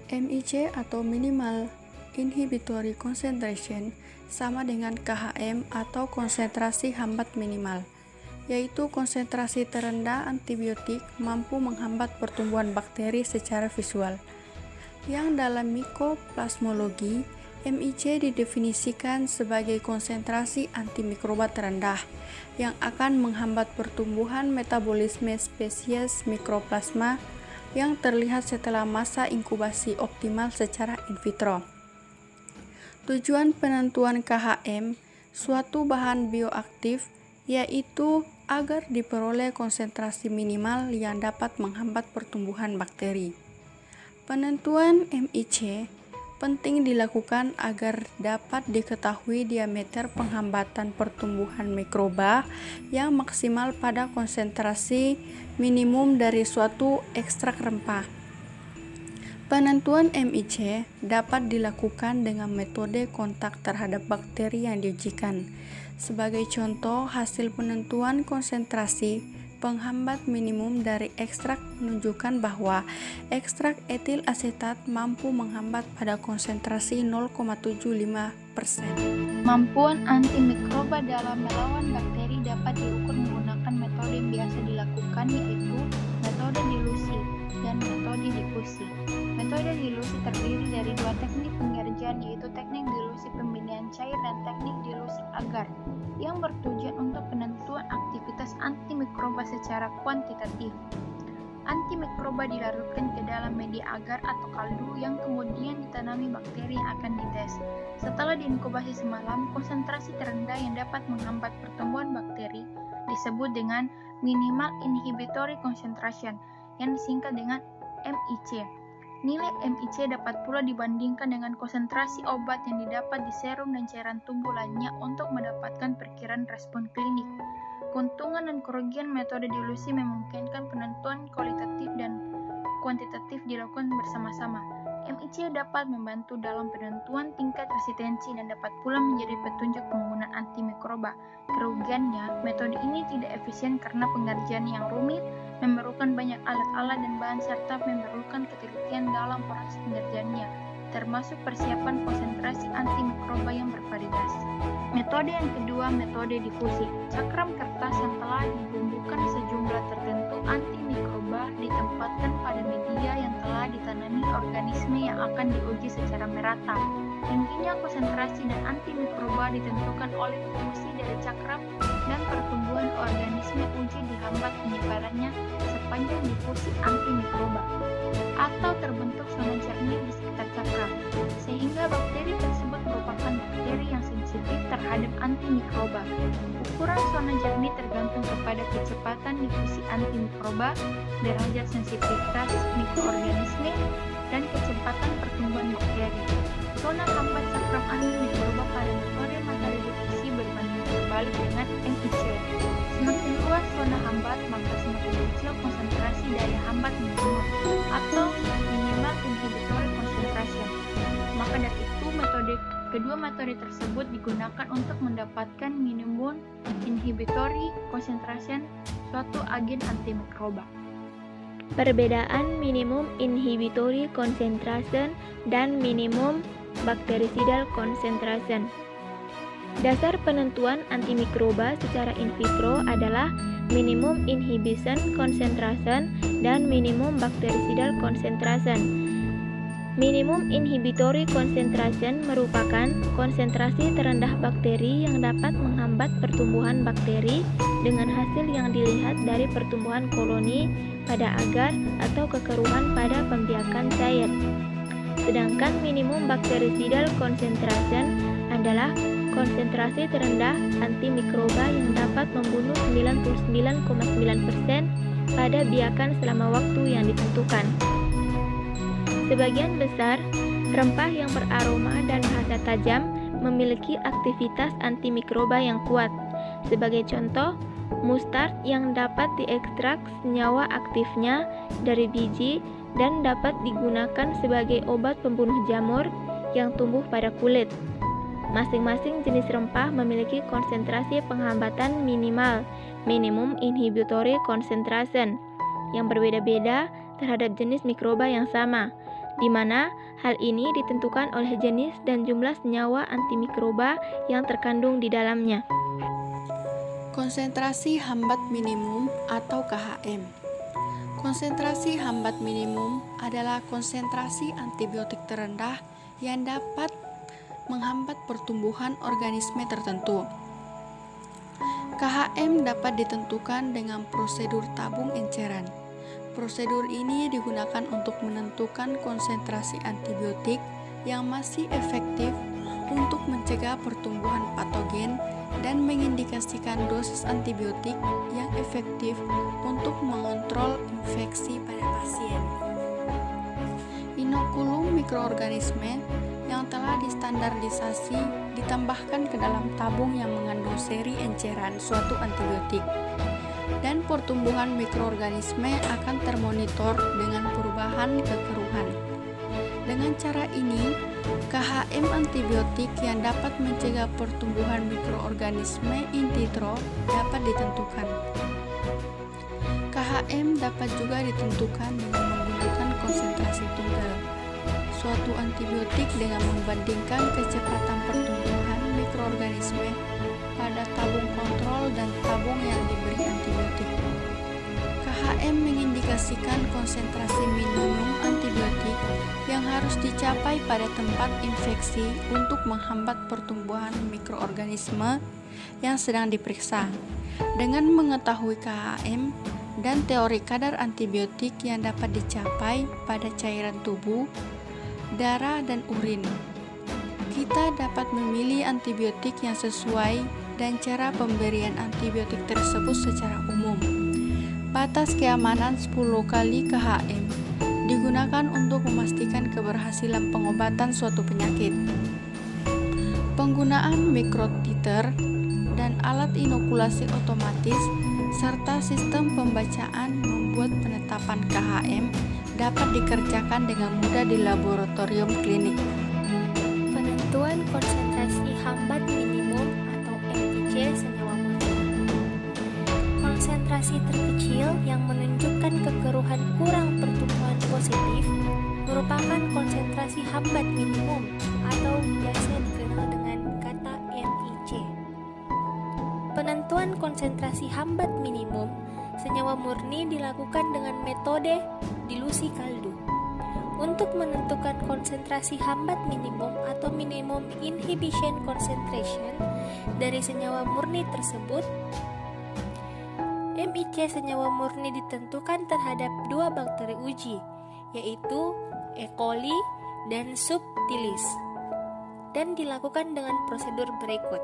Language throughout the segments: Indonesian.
MIC atau Minimal Inhibitory Concentration sama dengan KHM atau konsentrasi hambat minimal, yaitu konsentrasi terendah antibiotik mampu menghambat pertumbuhan bakteri secara visual. Yang dalam mikoplasmologi, MIC didefinisikan sebagai konsentrasi antimikroba terendah yang akan menghambat pertumbuhan metabolisme spesies mikroplasma yang terlihat setelah masa inkubasi optimal secara in vitro. Tujuan penentuan KHM suatu bahan bioaktif yaitu agar diperoleh konsentrasi minimal yang dapat menghambat pertumbuhan bakteri. Penentuan MIC penting dilakukan agar dapat diketahui diameter penghambatan pertumbuhan mikroba yang maksimal pada konsentrasi minimum dari suatu ekstrak rempah. Penentuan MIC dapat dilakukan dengan metode kontak terhadap bakteri yang diujikan. Sebagai contoh, hasil penentuan konsentrasi penghambat minimum dari ekstrak menunjukkan bahwa ekstrak etil asetat mampu menghambat pada konsentrasi 0,75%. Kemampuan antimikroba dalam melawan bakteri dapat diukur menggunakan metode yang biasa dilakukan, yaitu metode dilusi dan metode difusi. Metode dilusi terdiri dari dua teknik pengerjaan, yaitu teknik dilusi pembinaan cair dan teknik dilusi agar, yang bertujuan untuk penentuan aktivitas antimikroba secara kuantitatif. Antimikroba dilarutkan ke dalam media agar atau kaldu yang kemudian ditanami bakteri yang akan dites. Setelah diinkubasi semalam, konsentrasi terendah yang dapat menghambat pertumbuhan bakteri disebut dengan minimal inhibitory concentration yang disingkat dengan MIC. Nilai MIC dapat pula dibandingkan dengan konsentrasi obat yang didapat di serum dan cairan tubuh lainnya untuk mendapatkan perkiraan respon klinik. Keuntungan dan kerugian metode dilusi memungkinkan penentuan kualitatif dan kuantitatif dilakukan bersama-sama. MIC dapat membantu dalam penentuan tingkat resistensi dan dapat pula menjadi petunjuk penggunaan antimikroba. Kerugiannya, metode ini tidak efisien karena pengerjaan yang rumit, memerlukan banyak alat-alat dan bahan serta memerlukan ketelitian dalam proses pengerjaannya, termasuk persiapan konsentrasi antimikroba yang bervarietas. Metode yang kedua, metode difusi. Cakram kertas yang telah dibumbukan sejumlah tertentu antimikroba ditempatkan pada media yang telah ditanami organisme yang akan diuji secara merata. Tingginya konsentrasi dan antimikroba ditentukan oleh fungsi dari cakram dan pertumbuhan organisme uji dihambat penyebarannya sepanjang difusi antimikroba atau terbentuk zona jernih di sekitar cakram, sehingga bakteri tersebut merupakan bakteri yang sensitif terhadap antimikroba. Ukuran zona jernih tergantung kepada kecepatan difusi antimikroba, derajat sensitivitas mikroorganisme, dan kecepatan pertumbuhan bakteri. Zona hambat cakram antimikroba pada metode materi difusi berbanding terbalik dengan MIC. Semakin luas zona hambat, maka semakin kecil konsentrasi daya hambat minimum atau minimal inhibitory concentration. Maka dari itu, kedua metode tersebut digunakan untuk mendapatkan minimum inhibitory concentration suatu agen antimikroba. Perbedaan minimum inhibitory concentration dan minimum bactericidal concentration. Dasar penentuan antimikroba secara in vitro adalah minimum inhibition concentration dan minimum bactericidal concentration. Minimum inhibitory concentration merupakan konsentrasi terendah bakteri yang dapat menghambat pertumbuhan bakteri dengan hasil yang dilihat dari pertumbuhan koloni pada agar atau kekeruhan pada pembiakan cair. Sedangkan minimum bactericidal concentration adalah konsentrasi terendah antimikroba yang dapat membunuh 99,9% pada biakan selama waktu yang ditentukan. Sebagian besar rempah yang beraroma dan rasa tajam memiliki aktivitas antimikroba yang kuat. Sebagai contoh, mustard yang dapat diekstrak senyawa aktifnya dari biji dan dapat digunakan sebagai obat pembunuh jamur yang tumbuh pada kulit. Masing-masing jenis rempah memiliki konsentrasi penghambatan minimal, minimum inhibitory concentration, yang berbeda-beda terhadap jenis mikroba yang sama. di mana hal ini ditentukan oleh jenis dan jumlah senyawa antimikroba yang terkandung di dalamnya. Konsentrasi hambat minimum atau KHM. Konsentrasi hambat minimum adalah konsentrasi antibiotik terendah yang dapat menghambat pertumbuhan organisme tertentu. KHM dapat ditentukan dengan prosedur tabung enceran. Prosedur ini digunakan untuk menentukan konsentrasi antibiotik yang masih efektif untuk mencegah pertumbuhan patogen dan mengindikasikan dosis antibiotik yang efektif untuk mengontrol infeksi pada pasien. Inokulum mikroorganisme yang telah distandarisasi ditambahkan ke dalam tabung yang mengandung seri enceran suatu antibiotik, dan pertumbuhan mikroorganisme akan termonitor dengan perubahan kekeruhan. Dengan cara ini, KHM antibiotik yang dapat mencegah pertumbuhan mikroorganisme in vitro dapat ditentukan. KHM dapat juga ditentukan dengan menggunakan konsentrasi tunggal. Suatu antibiotik dengan membandingkan kecepatan pertumbuhan mikroorganisme pada tabung kontrol dan tabung yang diberi antibiotik. KHM mengindikasikan konsentrasi minimum antibiotik yang harus dicapai pada tempat infeksi untuk menghambat pertumbuhan mikroorganisme yang sedang diperiksa. Dengan mengetahui KHM dan teori kadar antibiotik yang dapat dicapai pada cairan tubuh, darah, dan urin, kita dapat memilih antibiotik yang sesuai dan cara pemberian antibiotik tersebut secara umum. Batas keamanan 10 kali KHM digunakan untuk memastikan keberhasilan pengobatan suatu penyakit. Penggunaan mikrotiter dan alat inokulasi otomatis serta sistem pembacaan membuat penetapan KHM dapat dikerjakan dengan mudah di laboratorium klinik. Penentuan konsentrasi hambat minimum atau MIC senyawa murni. Konsentrasi terkecil yang menunjukkan kekeruhan kurang pertumbuhan positif merupakan konsentrasi hambat minimum atau biasa dikenal dengan kata MIC. Penentuan konsentrasi hambat minimum senyawa murni dilakukan dengan metode dilusi kaldu. Untuk menentukan konsentrasi hambat minimum atau minimum inhibition concentration dari senyawa murni tersebut, MIC senyawa murni ditentukan terhadap 2 bakteri uji, yaitu E. coli dan Subtilis, dan dilakukan dengan prosedur berikut.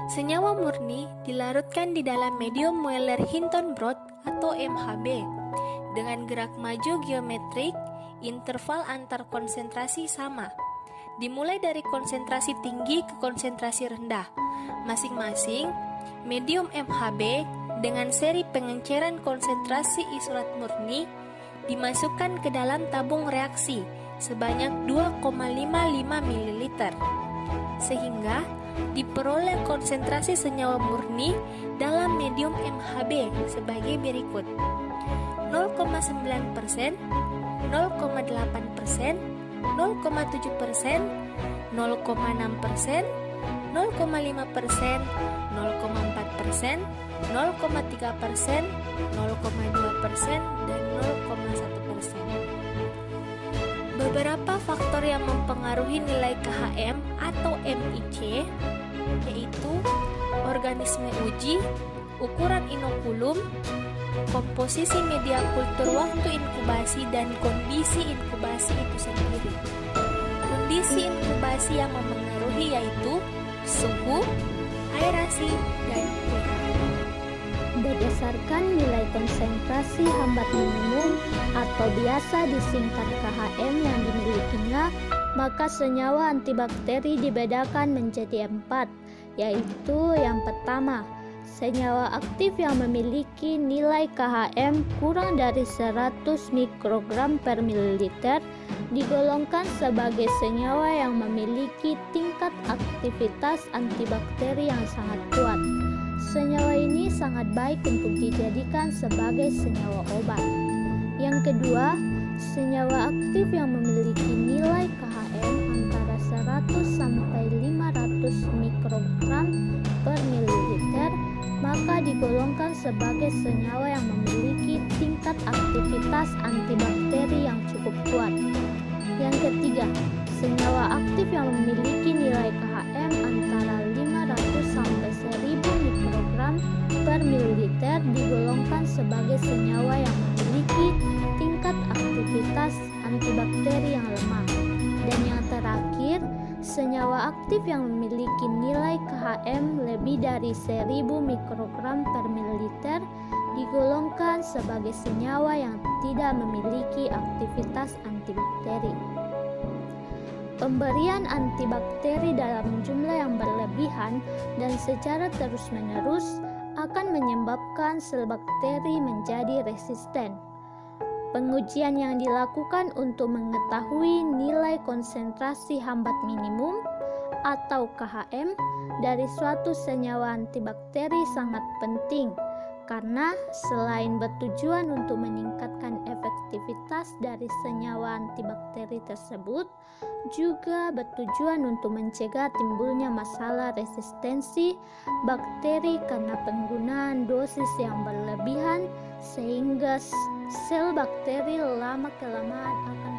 Senyawa murni dilarutkan di dalam medium Mueller-Hinton-Brood atau MHB dengan gerak maju geometrik, interval antar konsentrasi sama, dimulai dari konsentrasi tinggi ke konsentrasi rendah. Masing-masing medium MHB dengan seri pengenceran konsentrasi isolat murni dimasukkan ke dalam tabung reaksi sebanyak 2,55 ml, sehingga diperoleh konsentrasi senyawa murni dalam medium MHB sebagai berikut: 0,9%, 0,8%, 0,7%, 0,6%, 0,5%, 0,4%, 0,3%, 0,2%, dan 0,1%. Beberapa faktor yang mempengaruhi nilai KHM atau MIC yaitu organisme uji, ukuran inokulum, komposisi media kultur waktu inkubasi, dan kondisi inkubasi itu sendiri. Kondisi inkubasi yang mempengaruhi yaitu suhu, aerasi, dan pH. Berdasarkan nilai konsentrasi hambat minimum atau biasa disingkat KHM yang dimilikinya, maka senyawa antibakteri dibedakan menjadi 4, yaitu yang pertama, senyawa aktif yang memiliki nilai KHM kurang dari 100 mikrogram per mililiter digolongkan sebagai senyawa yang memiliki tingkat aktivitas antibakteri yang sangat kuat. Senyawa ini sangat baik untuk dijadikan sebagai senyawa obat. Yang kedua, Senyawa aktif yang memiliki nilai KHM antara 100 sampai 500 mikrogram per mililiter maka digolongkan sebagai senyawa yang memiliki tingkat aktivitas antibakteri yang cukup kuat. Yang ketiga, senyawa aktif yang memiliki nilai KHM antara 500 sampai 1000 mikrogram per mililiter digolongkan sebagai senyawa yang memiliki tingkat aktivitas antibakteri yang lemah. Dan yang terakhir, senyawa aktif yang memiliki nilai KHM lebih dari 1000 mikrogram per mililiter digolongkan sebagai senyawa yang tidak memiliki aktivitas antibakteri. Pemberian antibakteri dalam jumlah yang berlebihan dan secara terus-menerus akan menyebabkan sel bakteri menjadi resisten. Pengujian yang dilakukan untuk mengetahui nilai konsentrasi hambat minimum atau KHM dari suatu senyawa antibakteri sangat penting karena selain bertujuan untuk meningkatkan efektivitas dari senyawa antibakteri tersebut, juga bertujuan untuk mencegah timbulnya masalah resistensi bakteri karena penggunaan dosis yang berlebihan sehingga sel bakteri lama-kelamaan akan